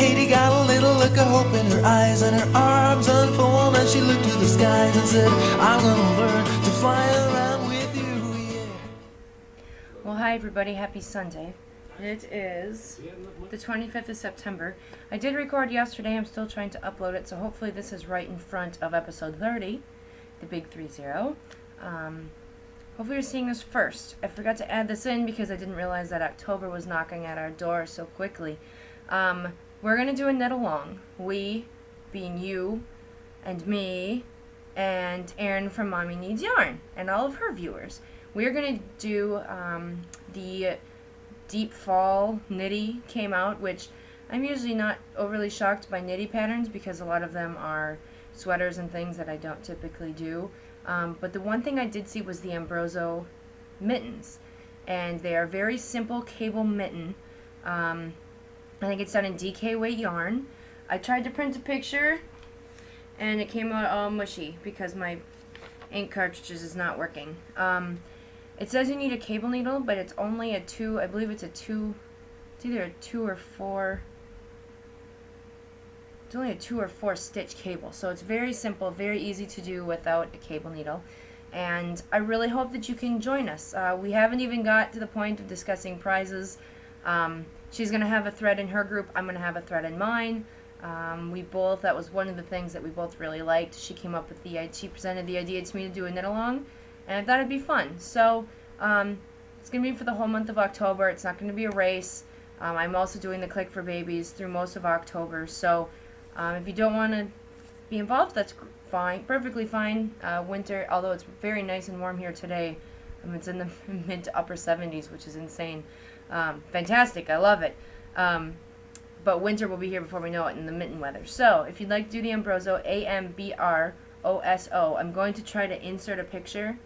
Katie got a little look of hope in her eyes, and her arms unfolded, and she looked to the skies and said, I'm gonna learn to fly around with you, yeah. Well, hi everybody, happy Sunday. It is the 25th of September. I did record yesterday, I'm still trying to upload it, so hopefully this is right in front of episode 30, the big 30. Hopefully you're seeing this first. I forgot to add this in because I didn't realize that October was knocking at our door so quickly. We're going to do a knit along. We, being you, and me, and Erin from Mommy Needs Yarn, and all of her viewers. We're going to do the Deep Fall Knitty came out, which I'm usually not overly shocked by knitty patterns because a lot of them are sweaters and things that I don't typically do. But the one thing I did see was the Ambrosio mittens, and they are very simple cable mitten. I think it's done in DK weight yarn. I tried to print a picture and it came out all mushy because my ink cartridges is not working. It says you need a cable needle, but it's only a 2, I believe it's a 2, it's either a 2 or 4, it's only a 2 or 4 stitch cable. So it's very simple, very easy to do without a cable needle. And I really hope that you can join us. We haven't even got to the point of discussing prizes. She's going to have a thread in her group, I'm going to have a thread in mine. That was one of the things that we both really liked. She came up with she presented the idea to me to do a knit along. And I thought it'd be fun. So it's going to be for the whole month of October. It's not going to be a race. I'm also doing the Click for Babies through most of October. So if you don't want to be involved, that's fine, perfectly fine. Winter, although it's very nice and warm here today. It's in the mid to upper 70s, which is insane. Fantastic. I love it. But winter will be here before we know it in the mitten weather. So if you'd like to do the Ambrosio, AMBROSO, I'm going to try to insert a picture.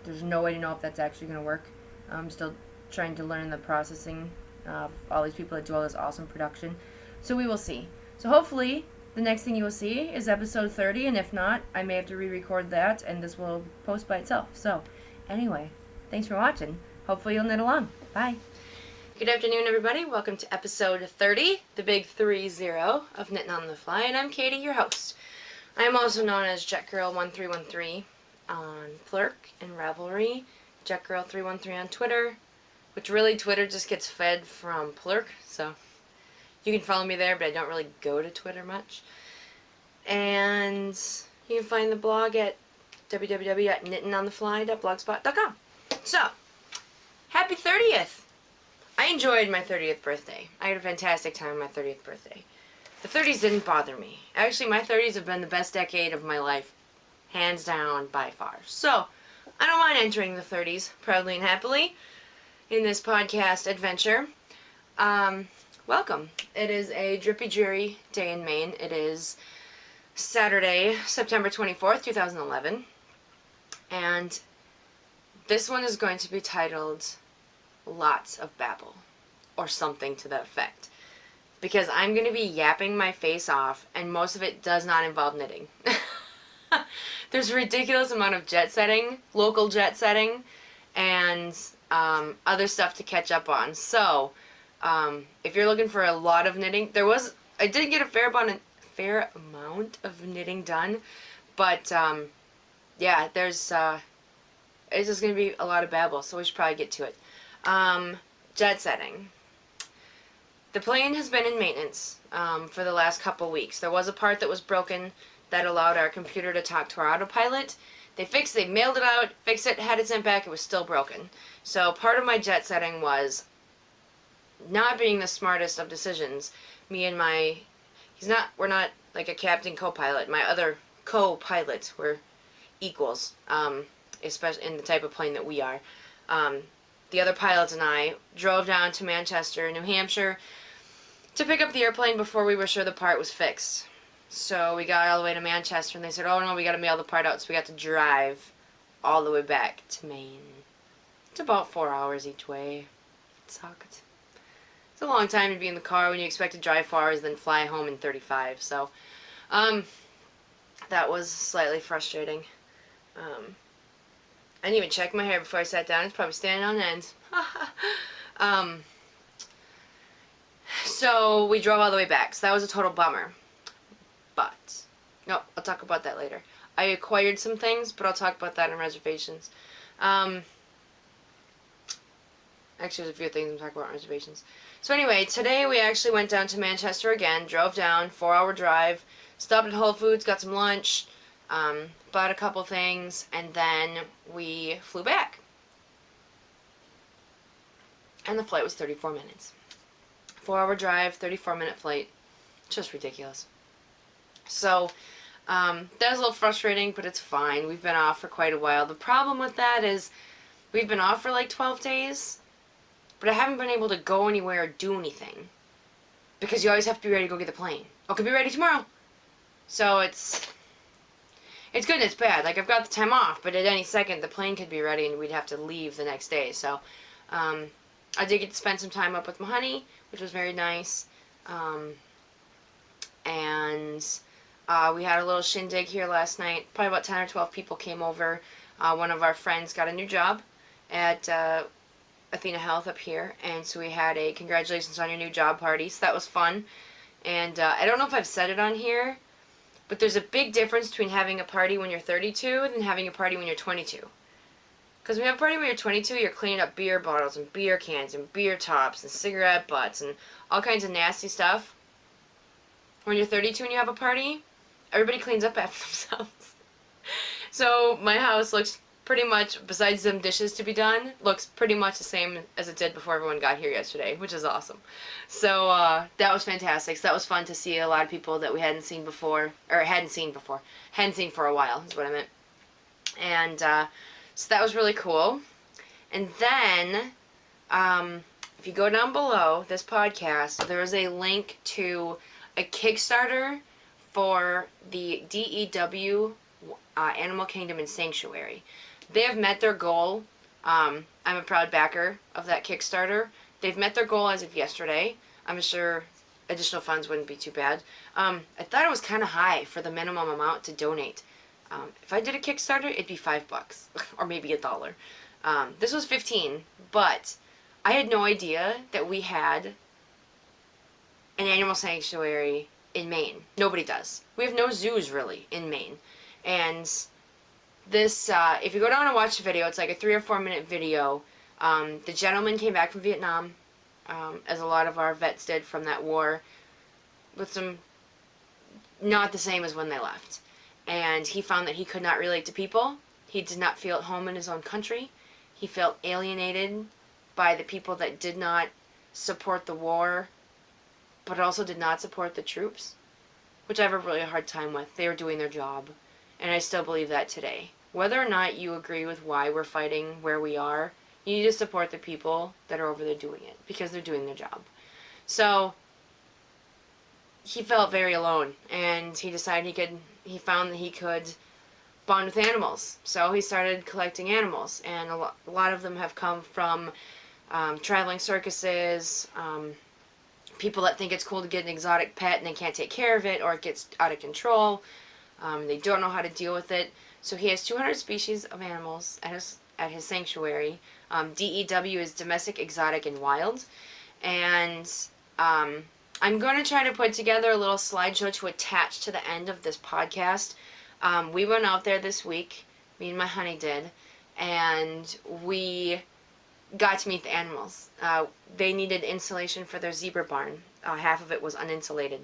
There's no way to know if that's actually going to work. I'm still trying to learn the processing of all these people that do all this awesome production. So we will see. So hopefully the next thing you will see is episode 30, and if not, I may have to re-record that, and this will post by itself. So anyway, thanks for watching. Hopefully you'll knit along. Bye. Good afternoon, everybody. Welcome to episode 30, the big 30 of Knitting on the Fly, and I'm Katie, your host. I am also known as JetGirl1313 on Plurk and Ravelry, JetGirl313 on Twitter, which really Twitter just gets fed from Plurk, so you can follow me there, but I don't really go to Twitter much. And you can find the blog at www.knittingonthefly.blogspot.com. So, happy 30th! I enjoyed my 30th birthday. I had a fantastic time on my 30th birthday. The 30s didn't bother me. Actually, my 30s have been the best decade of my life. Hands down, by far. So, I don't mind entering the 30s, proudly and happily, in this podcast adventure. Welcome. It is a drippy, dreary day in Maine. It is Saturday, September 24th, 2011. And this one is going to be titled Lots of Babble, or something to that effect. Because I'm going to be yapping my face off, and most of it does not involve knitting. There's a ridiculous amount of local jet setting, and other stuff to catch up on. So, if you're looking for a lot of knitting, I did get a fair amount of knitting done, but yeah, it's just going to be a lot of babble, so we should probably get to it. Jet setting. The plane has been in maintenance for the last couple weeks. There was a part that was broken that allowed our computer to talk to our autopilot. They mailed it out, fixed it, had it sent back, it was still broken. So part of my jet setting was not being the smartest of decisions. We're not like a captain co-pilot. My other co-pilots were equals, especially in the type of plane that we are. The other pilots and I drove down to Manchester, New Hampshire, to pick up the airplane before we were sure the part was fixed. So we got all the way to Manchester, and they said, oh no, we got to mail the part out, so we got to drive all the way back to Maine. It's about 4 hours each way. It sucked. It's a long time to be in the car when you expect to drive 4 hours, then fly home in 35, so that was slightly frustrating. I didn't even check my hair before I sat down. It's probably standing on end. So we drove all the way back. So that was a total bummer. But, no, I'll talk about that later. I acquired some things, but I'll talk about that in reservations. Actually, there's a few things I'm talking about in reservations. So anyway, today we actually went down to Manchester again, drove down, 4-hour drive, stopped at Whole Foods, got some lunch, bought a couple things, and then we flew back. And the flight was 34 minutes. 4-hour drive, 34-minute flight. Just ridiculous. So, that was a little frustrating, but it's fine. We've been off for quite a while. The problem with that is we've been off for like 12 days, but I haven't been able to go anywhere or do anything. Because you always have to be ready to go get the plane. Oh, could be ready tomorrow. So it's good and it's bad. Like, I've got the time off, but at any second the plane could be ready and we'd have to leave the next day. So, I did get to spend some time up with my honey, which was very nice. And we had a little shindig here last night. Probably about 10 or 12 people came over. One of our friends got a new job at Athena Health up here, and so we had a congratulations on your new job party, so that was fun. And I don't know if I've said it on here, but there's a big difference between having a party when you're 32 and having a party when you're 22. Because when you have a party when you're 22, you're cleaning up beer bottles and beer cans and beer tops and cigarette butts and all kinds of nasty stuff. When you're 32 and you have a party, everybody cleans up after themselves. So my house looks pretty much, besides some dishes to be done, looks pretty much the same as it did before everyone got here yesterday, which is awesome. So that was fantastic. So that was fun to see a lot of people that we hadn't seen before, or hadn't seen for a while, is what I meant. And so that was really cool. And then, if you go down below this podcast, there is a link to a Kickstarter for the DEW Animal Kingdom and Sanctuary. They have met their goal. I'm a proud backer of that Kickstarter. They've met their goal as of yesterday. I'm sure additional funds wouldn't be too bad. I thought it was kind of high for the minimum amount to donate. If I did a Kickstarter, it'd be $5 or maybe $1. This was 15, but I had no idea that we had an animal sanctuary in Maine. Nobody does. We have no zoos really in Maine. And this, if you go down and watch the video, it's like a 3 or 4 minute video. The gentleman came back from Vietnam, as a lot of our vets did from that war, with some, not the same as when they left. And he found that he could not relate to people. He did not feel at home in his own country. He felt alienated by the people that did not support the war, but also did not support the troops, which I have a really hard time with. They were doing their job, and I still believe that today. Whether or not you agree with why we're fighting where we are, you need to support the people that are over there doing it, because they're doing their job. So, he felt very alone, and he decided he found that he could bond with animals. So he started collecting animals, and a lot of them have come from traveling circuses, people that think it's cool to get an exotic pet and they can't take care of it, or it gets out of control. They don't know how to deal with it. So he has 200 species of animals at his sanctuary. DEW is domestic, exotic, and wild. And I'm going to try to put together a little slideshow to attach to the end of this podcast. We went out there this week, me and my honey did, and we got to meet the animals. They needed insulation for their zebra barn. Half of it was uninsulated.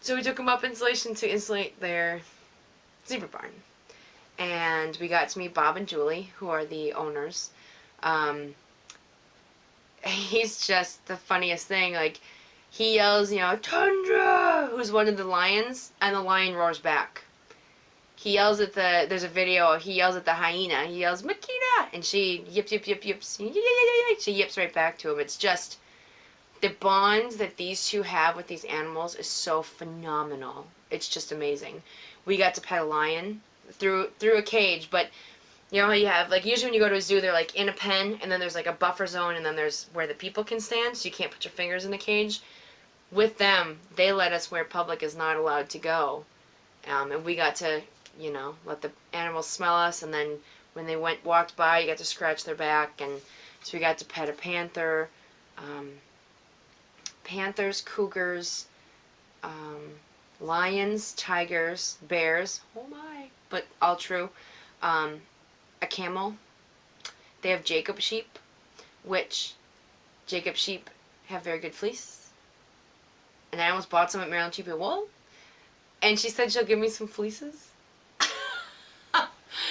So we took them up insulation to insulate their zebra barn. And we got to meet Bob and Julie, who are the owners. He's just the funniest thing. Like, he yells, Tundra, who's one of the lions, and the lion roars back. He yells at there's a video, he yells at the hyena. He yells, Makita! And she yips, yip, yip, yips. She yips right back to him. It's just, the bond that these two have with these animals is so phenomenal. It's just amazing. We got to pet a lion through a cage, but you know how you have, like, usually when you go to a zoo, they're like in a pen, and then there's like a buffer zone, and then there's where the people can stand, so you can't put your fingers in the cage. With them, they let us where public is not allowed to go. And we got to, let the animals smell us, and then when they walked by, you got to scratch their back, and so we got to pet a panther. panthers, cougars, lions, tigers, bears. Oh my! But all true. A camel. They have Jacob sheep, which Jacob sheep have very good fleece. And I almost bought some at Maryland Sheep and Wool. And she said she'll give me some fleeces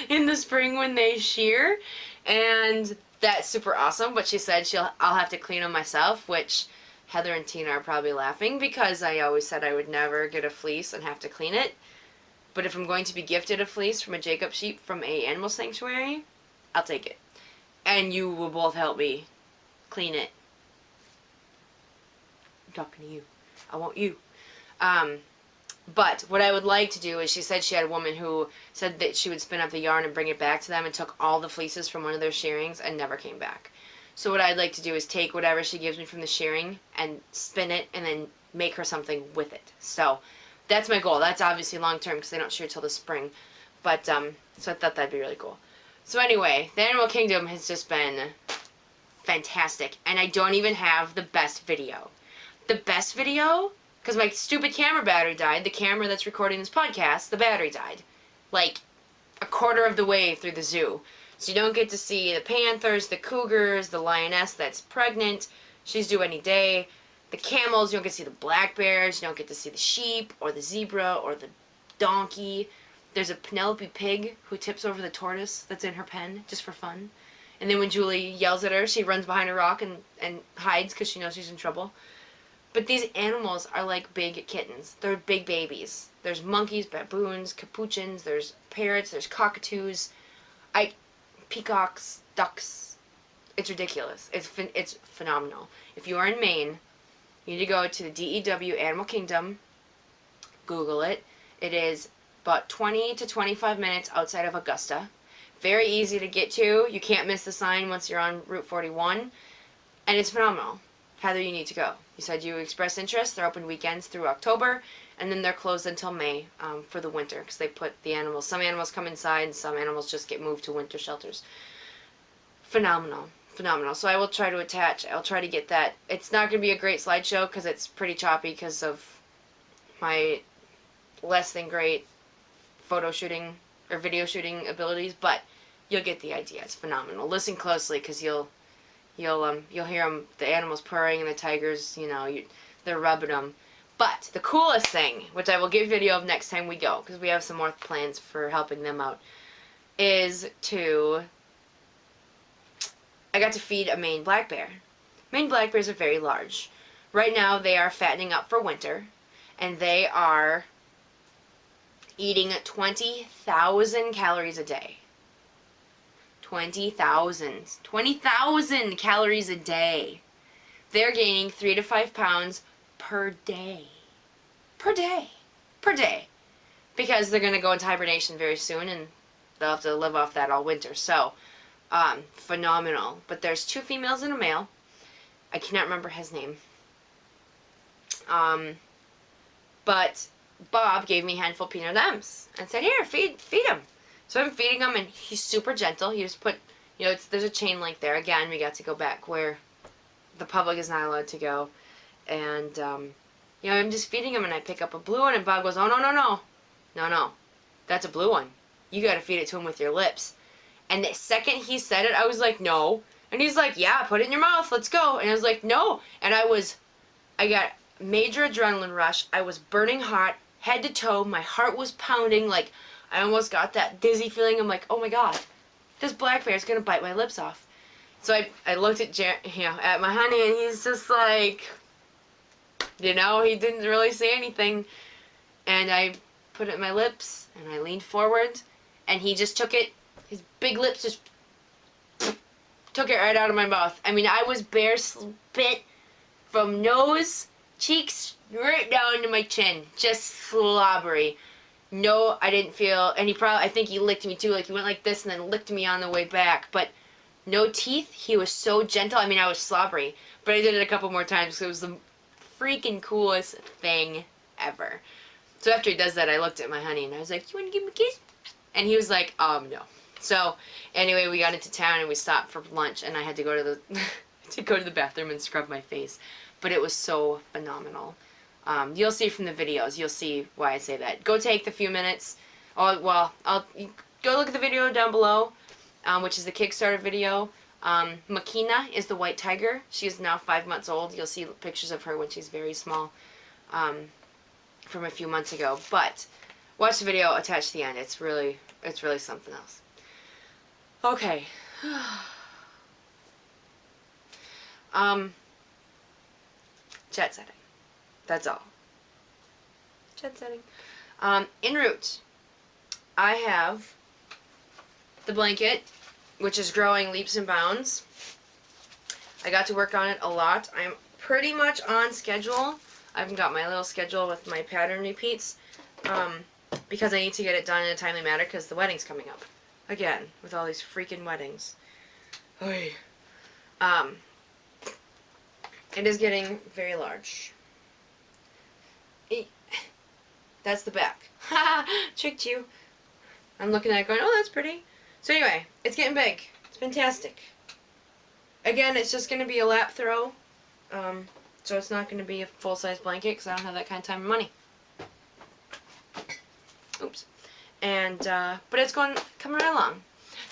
in the spring when they shear. And that's super awesome. But she said I'll have to clean them myself, which Heather and Tina are probably laughing because I always said I would never get a fleece and have to clean it. But if I'm going to be gifted a fleece from a Jacob sheep from a animal sanctuary, I'll take it. And you will both help me clean it. I'm talking to you. I want you. But what I would like to do is, she said she had a woman who said that she would spin up the yarn and bring it back to them, and took all the fleeces from one of their shearings and never came back. So what I'd like to do is take whatever she gives me from the shearing and spin it and then make her something with it. So that's my goal. That's obviously long term because they don't shear till the spring. But so I thought that'd be really cool. So anyway, the Animal Kingdom has just been fantastic, and I don't even have the best video. The best video, because my stupid camera battery died. The camera that's recording this podcast, the battery died. Like a quarter of the way through the zoo. So you don't get to see the panthers, the cougars, the lioness that's pregnant. She's due any day. The camels, you don't get to see the black bears. You don't get to see the sheep or the zebra or the donkey. There's a Penelope pig who tips over the tortoise that's in her pen just for fun. And then when Julie yells at her, she runs behind a rock and hides because she knows she's in trouble. But these animals are like big kittens. They're big babies. There's monkeys, baboons, capuchins, there's parrots, there's cockatoos, peacocks, ducks. It's ridiculous. It's phenomenal. If you are in Maine, you need to go to the DEW Animal Kingdom. Google it. It is about 20 to 25 minutes outside of Augusta. Very easy to get to. You can't miss the sign once you're on Route 41. And it's phenomenal. Heather, you need to go. You said you expressed interest. They're open weekends through October, and then they're closed until May for the winter because they put the animals. Some animals come inside, and some animals just get moved to winter shelters. Phenomenal. Phenomenal. So I will try to attach. I'll try to get that. It's not going to be a great slideshow because it's pretty choppy because of my less than great photo shooting or video shooting abilities, but you'll get the idea. It's phenomenal. Listen closely because you'll hear them, the animals purring and the tigers, they're rubbing them. But the coolest thing, which I will give video of next time we go, because we have some more plans for helping them out, is I got to feed a Maine black bear. Maine black bears are very large. Right now they are fattening up for winter, and they are eating 20,000 calories a day. 20,000 calories a day. They're gaining 3 to 5 pounds per day. Per day. Because they're going to go into hibernation very soon, and they'll have to live off that all winter. So, phenomenal. But there's 2 females and a male. I cannot remember his name. But Bob gave me a handful of peanut M&Ms and said, here, feed him. So I'm feeding him, and he's super gentle. He just put, there's a chain link there. Again, we got to go back where the public is not allowed to go. And, I'm just feeding him, and I pick up a blue one, and Bob goes, oh, no, that's a blue one. You got to feed it to him with your lips. And the second he said it, I was like, no. And he's like, yeah, put it in your mouth, let's go. And I was like, no. And I got major adrenaline rush. I was burning hot, head to toe. My heart was pounding, like, I almost got that dizzy feeling. I'm like, oh my god, this black bear is going to bite my lips off. So I looked at at my honey, and he's just like, he didn't really say anything. And I put it in my lips, and I leaned forward, and he just took it, his big lips just took it right out of my mouth. I mean, I was bear spit from nose, cheeks, right down to my chin. Just slobbery. No, I didn't feel, and I think he licked me too, like he went like this and then licked me on the way back, but no teeth. He was so gentle. I mean, I was slobbery, but I did it a couple more times because it was the freaking coolest thing ever. So after he does that, I looked at my honey and I was like, you want to give me a kiss? And he was like, no. So anyway, we got into town and we stopped for lunch, and I had to go to the bathroom and scrub my face. but it was so phenomenal. You'll see from the videos. You'll see why I say that. Go take the few minutes. Oh, well, go look at the video down below, which is the Kickstarter video. Makina is the white tiger. She is now 5 months old. You'll see pictures of her when she's very small from a few months ago. But watch the video attached to the end. It's really something else. Okay. Jet setting. That's all. Jet setting. En route, I have the blanket, which is growing leaps and bounds. I got to work on it a lot. I'm pretty much on schedule. I haven't got my little schedule with my pattern repeats because I need to get it done in a timely manner because the wedding's coming up. Again, with all these freaking weddings. Oy. It is getting very large. That's the back. Tricked you. I'm looking at it going, oh, that's pretty. So anyway, it's getting big. It's fantastic. Again, it's just going to be a lap throw. So it's not going to be a full-size blanket because I don't have that kind of time and money. Oops. And, but it's coming right along.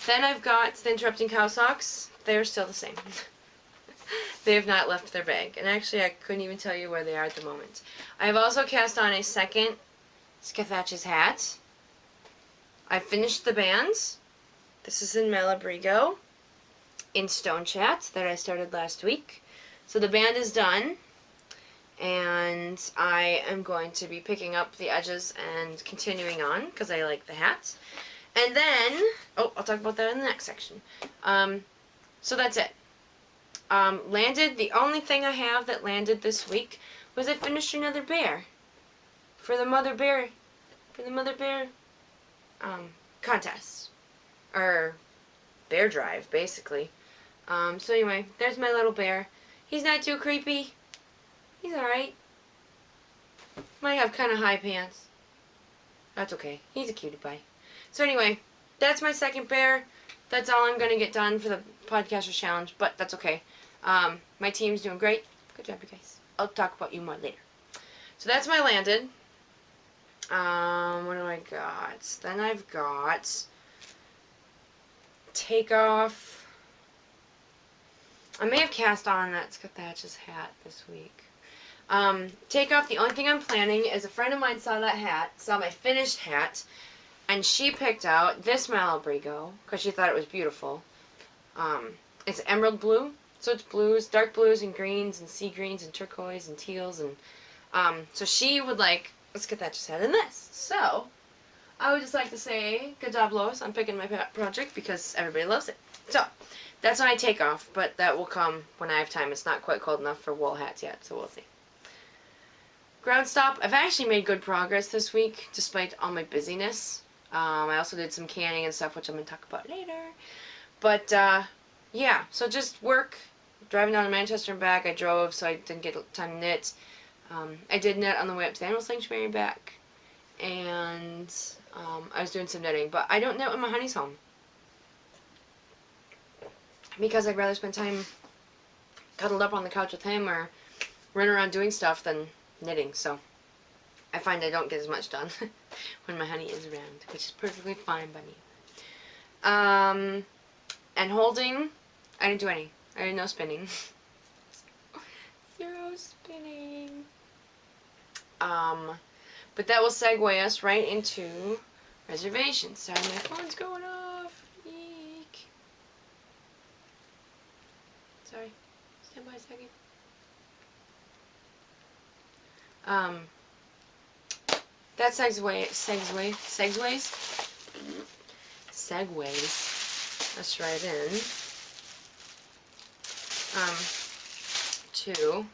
Then I've got the interrupting cow socks. They're still the same. They have not left their bag. And actually, I couldn't even tell you where they are at the moment. I've also cast on a second Scathach's hat. I finished the bands. This is in Malabrigo in Stone Chat that I started last week. So the band is done. And I am going to be picking up the edges and continuing on because I like the hats. And then, oh, I'll talk about that in the next section. So that's it. Landed, the only thing I have that landed this week was I finished another bear. For the mother bear contest. Or bear drive, basically. So anyway, there's my little bear. He's not too creepy. He's alright. Might have kind of high pants. That's okay. He's a cutie pie. So anyway, that's my second bear. That's all I'm going to get done for the Podcasters Challenge, but that's okay. My team's doing great. Good job, you guys. I'll talk about you more later. So that's my landed. What do I got? Then I've got Takeoff. I may have cast on that Scathach's hat this week. Takeoff, the only thing I'm planning is a friend of mine saw that hat, saw my finished hat, and she picked out this Malabrigo because she thought it was beautiful. It's emerald blue, so it's blues, dark blues and greens and sea greens and turquoise and teals, and so she would like, let's get that just hat in this. So I would just like to say good job, Lois, on picking my project because everybody loves it. So that's when I take off, but that will come when I have time. It's not quite cold enough for wool hats yet, so we'll see. Ground stop, I've actually made good progress this week despite all my busyness. I also did some canning and stuff, which I'm going to talk about later. But, yeah, so just work, driving down to Manchester and back. I drove, so I didn't get time to knit. I did knit on the way up to the Animal Sanctuary and back. And I was doing some knitting, but I don't knit when my honey's home. Because I'd rather spend time cuddled up on the couch with him or running around doing stuff than knitting, so I find I don't get as much done when my honey is around, which is perfectly fine by me. And holding, I didn't do any. I did no spinning. Zero spinning. But that will segue us right into reservations. Sorry, my phone's going off. Eek. Sorry. Stand by a second. That segues us right in, to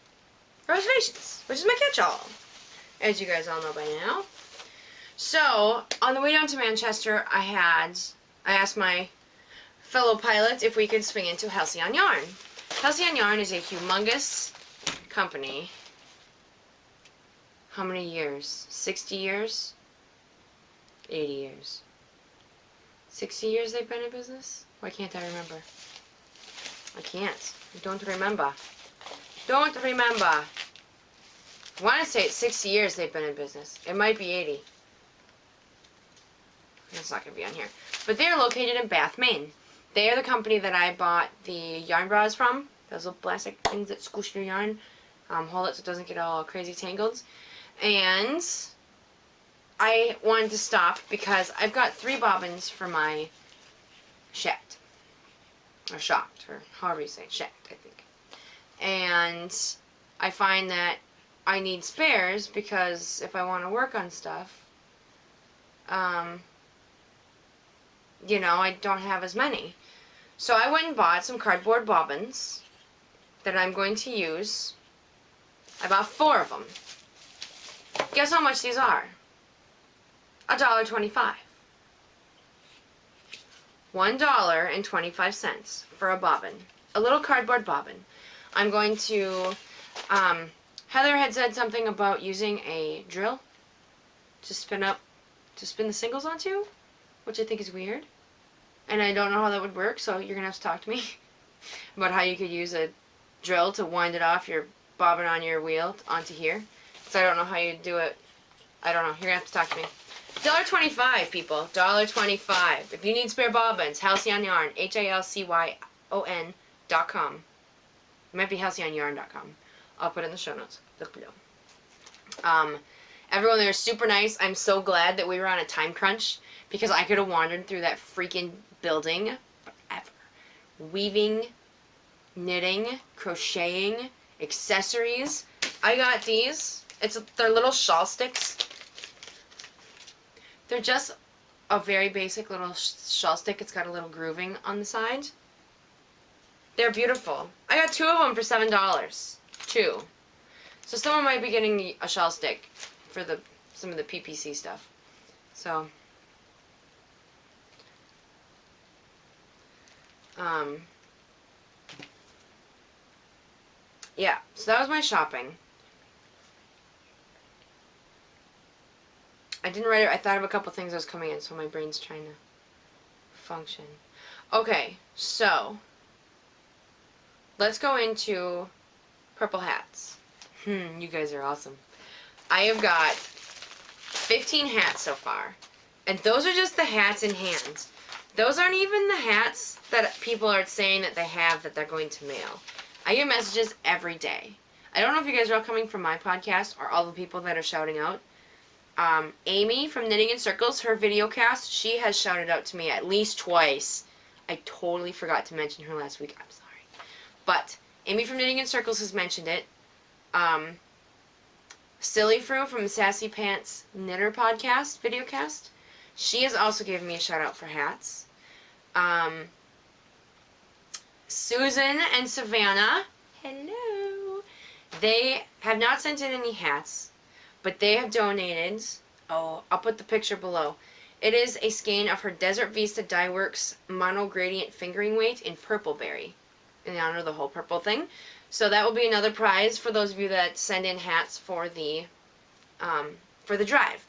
reservations, which is my catch-all, as you guys all know by now. So, on the way down to Manchester, I asked my fellow pilot if we could swing into Halcyon Yarn. Halcyon Yarn is a humongous company. How many years? 60 years? 80 years? 60 years they've been in business? Why can't I remember? I can't. I don't remember. Don't remember. I want to say it's 60 years they've been in business. It might be 80. That's not going to be on here. But they're located in Bath, Maine. They are the company that I bought the yarn bras from. Those little plastic things that squish your yarn. Hold it so it doesn't get all crazy tangled. And I wanted to stop because I've got 3 bobbins for my shaft. Or shocked, or however you say it. Shaft, I think. And I find that I need spares because if I want to work on stuff, you know, I don't have as many. So I went and bought some cardboard bobbins that I'm going to use. I bought 4 of them. Guess how much these are? $1.25. $1.25 for a bobbin. A little cardboard bobbin. I'm going to, Heather had said something about using a drill to spin the singles onto, which I think is weird. And I don't know how that would work, so you're going to have to talk to me about how you could use a drill to wind it off your bobbin on your wheel onto here. So I don't know how you do it. I don't know. You're going to have to talk to me. $1.25, people. $1.25. If you need spare bobbins, Halcyon Yarn, HALCYON.com. It might be halcyonyarn.com. I'll put it in the show notes. Look below. Everyone there is super nice. I'm so glad that we were on a time crunch because I could have wandered through that freaking building forever. Weaving, knitting, crocheting, accessories. I got these. They're little shawl sticks. They're just a very basic little shawl stick. It's got a little grooving on the side. They're beautiful. I got 2 of them for $7. 2. So someone might be getting a shawl stick for some of the PPC stuff. So, yeah. So that was my shopping. I didn't write it. I thought of a couple things that was coming in, so my brain's trying to function. Okay, so let's go into purple hats. You guys are awesome. I have got 15 hats so far, and those are just the hats in hand. Those aren't even the hats that people are saying that they have that they're going to mail. I get messages every day. I don't know if you guys are all coming from my podcast or all the people that are shouting out. Amy from Knitting in Circles, her video cast, she has shouted out to me at least twice. I totally forgot to mention her last week. I'm sorry. But Amy from Knitting in Circles has mentioned it. Silly Fru from Sassy Pants Knitter podcast, video cast, she has also given me a shout out for hats. Susan and Savannah, hello. They have not sent in any hats, but they have donated, I'll put the picture below. It is a skein of her Desert Vista Dye Works Mono Gradient Fingering Weight in Purple Berry, in honor of the whole purple thing. So that will be another prize for those of you that send in hats for the drive.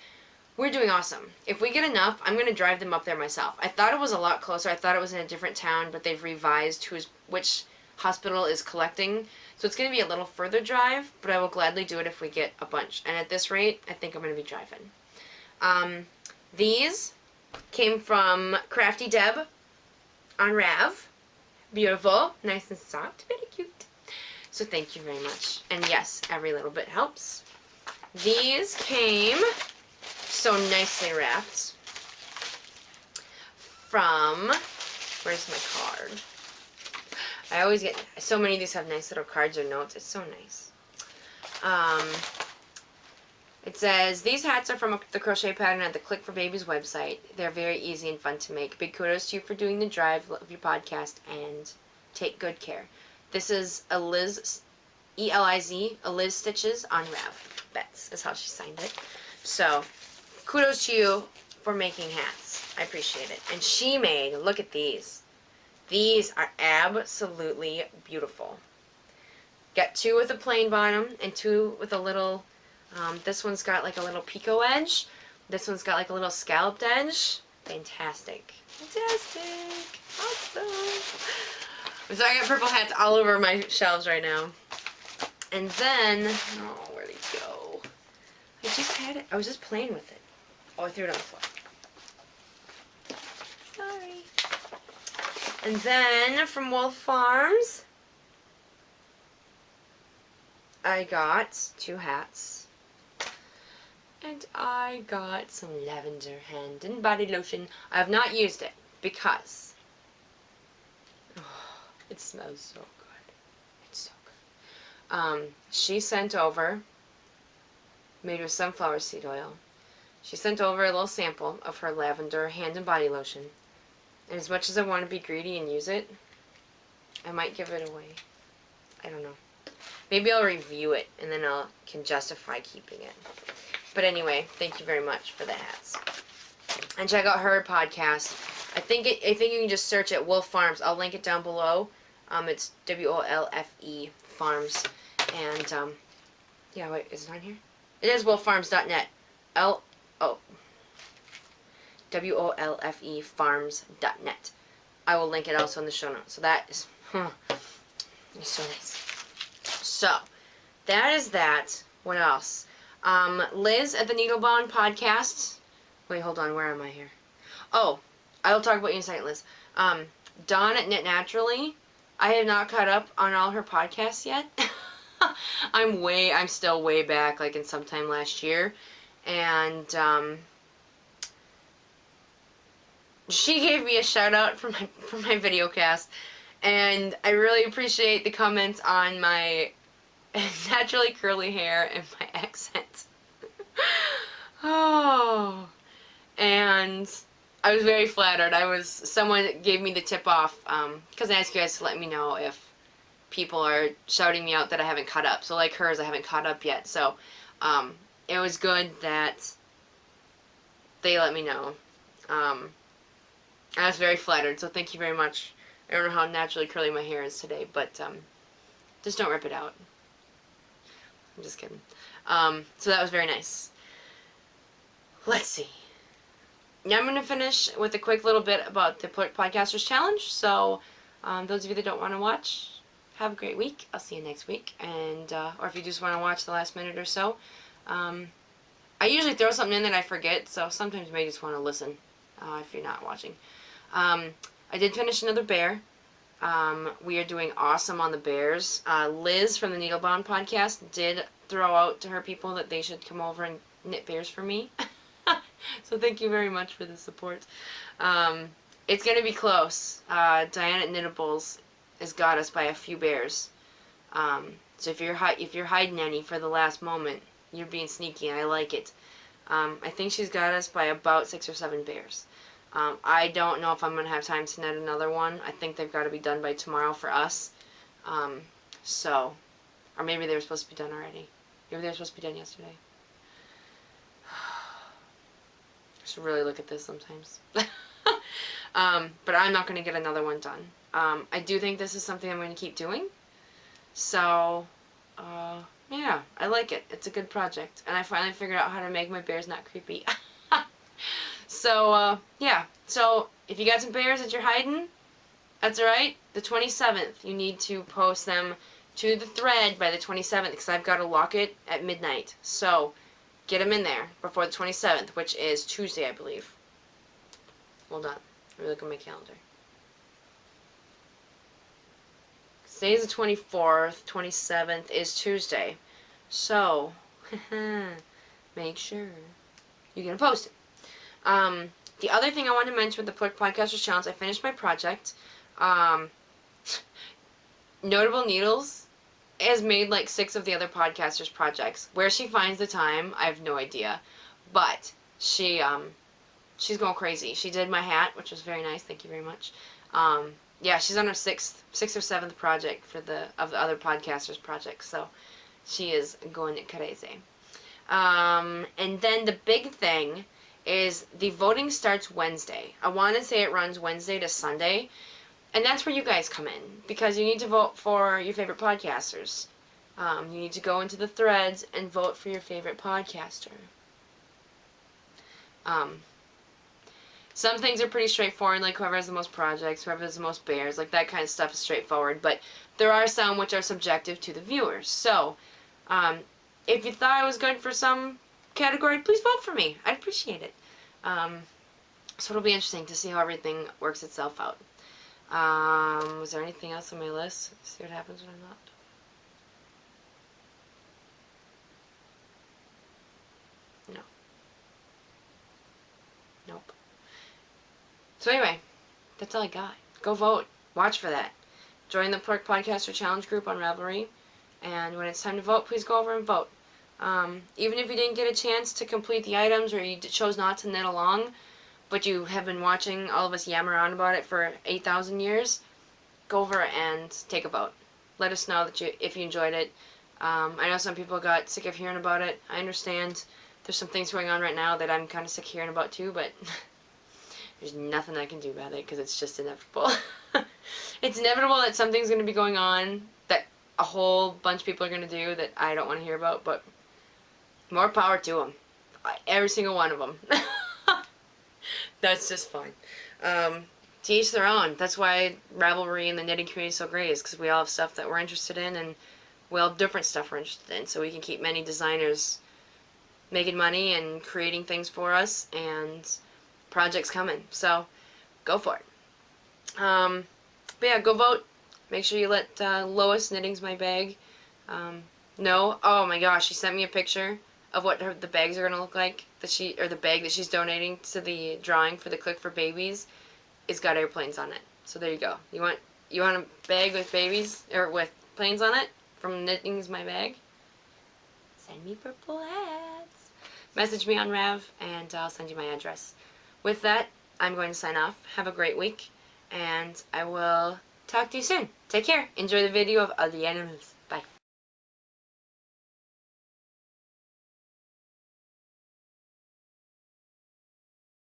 We're doing awesome. If we get enough, I'm going to drive them up there myself. I thought it was a lot closer. I thought it was in a different town, but they've revised which hospital is collecting. So it's going to be a little further drive, but I will gladly do it if we get a bunch. And at this rate, I think I'm going to be driving. These came from Crafty Deb on Rav. Beautiful, nice and soft, very cute. So thank you very much. And yes, every little bit helps. These came so nicely wrapped from, where's my card? I always get, so many of these have nice little cards or notes. It's so nice. It says, these hats are from the crochet pattern at the Click for Babies website. They're very easy and fun to make. Big kudos to you for doing the drive of your podcast and take good care. This is a Liz, E-L-I-Z, a Liz Stitches on Rav. Bets is how she signed it. So, kudos to you for making hats. I appreciate it. And she made, look at these. These are absolutely beautiful. Got 2 with a plain bottom and 2 with a little, this one's got like a little picot edge. This one's got like a little scalloped edge. Fantastic. Fantastic. Awesome. So I got purple hats all over my shelves right now. And then, oh, where'd it go? I just had it. I was just playing with it. Oh, I threw it on the floor. Sorry. And then from Wolf Farms, I got 2 hats. And I got some lavender hand and body lotion. I have not used it because it smells so good. It's so good. She sent over, made with sunflower seed oil. She sent over a little sample of her lavender hand and body lotion. And as much as I want to be greedy and use it, I might give it away. I don't know. Maybe I'll review it and then I can justify keeping it. But anyway, thank you very much for the hats. And check out her podcast. I think you can just search it, Wolf Farms. I'll link it down below. It's WOLFE Farms. And yeah, wait, is it on here? It is wolffarms.net. WOLFE Farms.net. I will link it also in the show notes. So that is, it's so nice. So, that is that. What else? Liz at the Needlebound podcast. Wait, hold on. Where am I here? Oh, I will talk about you in a second, Liz. Dawn at Knit Naturally. I have not caught up on all her podcasts yet. I'm still way back, like in sometime last year. And, she gave me a shout out for my video cast. And I really appreciate the comments on my naturally curly hair and my accent. Oh, and I was very flattered. Someone gave me the tip off, because I asked you guys to let me know if people are shouting me out that I haven't caught up. So like hers, I haven't caught up yet. So it was good that they let me know. I was very flattered, so thank you very much. I don't know how naturally curly my hair is today, but just don't rip it out. I'm just kidding. So that was very nice. Let's see. Now I'm going to finish with a quick little bit about the Podcasters Challenge. So those of you that don't want to watch, have a great week. I'll see you next week. And or if you just want to watch the last minute or so. I usually throw something in that I forget, so sometimes you may just want to listen if you're not watching. I did finish another bear. We are doing awesome on the bears. Liz from the Needlebound podcast did throw out to her people that they should come over and knit bears for me. So thank you very much for the support. It's going to be close. Diane at Knittables has got us by a few bears. So if you're hiding any for the last moment, you're being sneaky, and I like it. I think she's got us by about 6 or 7 bears. I don't know if I'm going to have time to knit another one. I think they've got to be done by tomorrow for us. Or maybe they were supposed to be done already. Maybe they were supposed to be done yesterday. I should really look at this sometimes. But I'm not going to get another one done. I do think this is something I'm going to keep doing. So, yeah, I like it. It's a good project. And I finally figured out how to make my bears not creepy. So, yeah. So, if you got some bears that you're hiding, that's alright. The 27th, you need to post them to the thread by the 27th, because I've got to lock it at midnight. So, get them in there before the 27th, which is Tuesday, I believe. Hold on. Let me look at my calendar. Today's the 24th. 27th is Tuesday. So, make sure you're going to post it. The other thing I wanted to mention with the Podcasters Challenge, I finished my project. Notable Needles has made like 6 of the other podcasters' projects. Where she finds the time, I have no idea. But she's going crazy. She did my hat, which was very nice. Thank you very much. Yeah, she's on her 6th or 7th project of the other podcasters' projects. So she is going crazy. And then the big thing is the voting starts Wednesday. I want to say it runs Wednesday to Sunday. And that's where you guys come in, because you need to vote for your favorite podcasters. You need to go into the threads and vote for your favorite podcaster. Some things are pretty straightforward, like whoever has the most projects, whoever has the most bears, like that kind of stuff is straightforward, but there are some which are subjective to the viewers. So, if you thought I was good for some category, please vote for me. I'd appreciate it. So it'll be interesting to see how everything works itself out. Was there anything else on my list? See what happens when I'm not. No. Nope. So anyway, that's all I got. Go vote. Watch for that. Join the Pork Podcaster Challenge group on Ravelry. And when it's time to vote, please go over and vote. Even if you didn't get a chance to complete the items or you chose not to knit along, but you have been watching all of us yammer on about it for 8,000 years, go over and take a vote. Let us know that if you enjoyed it. I know some people got sick of hearing about it. I understand there's some things going on right now that I'm kind of sick of hearing about too, but there's nothing I can do about it because it's just inevitable. It's inevitable that something's going to be going on that a whole bunch of people are going to do that I don't want to hear about, but more power to them. Every single one of them. That's just fine. To each their own. That's why Ravelry and the knitting community is so great, is because we all have stuff that we're interested in, and we all have different stuff we're interested in, so we can keep many designers making money and creating things for us, and projects coming. So, go for it. But yeah, go vote. Make sure you let Lois, Knitting's My Bag, know. Oh my gosh, she sent me a picture of what the bags are going to look like, the bag that she's donating to the drawing for the Click for Babies. It's got airplanes on it. So there you go. You want a bag with babies, or with planes on it, from Knitting's My Bag? Send me purple hats. Message me on Rav, and I'll send you my address. With that, I'm going to sign off. Have a great week, and I will talk to you soon. Take care. Enjoy the video of the animals.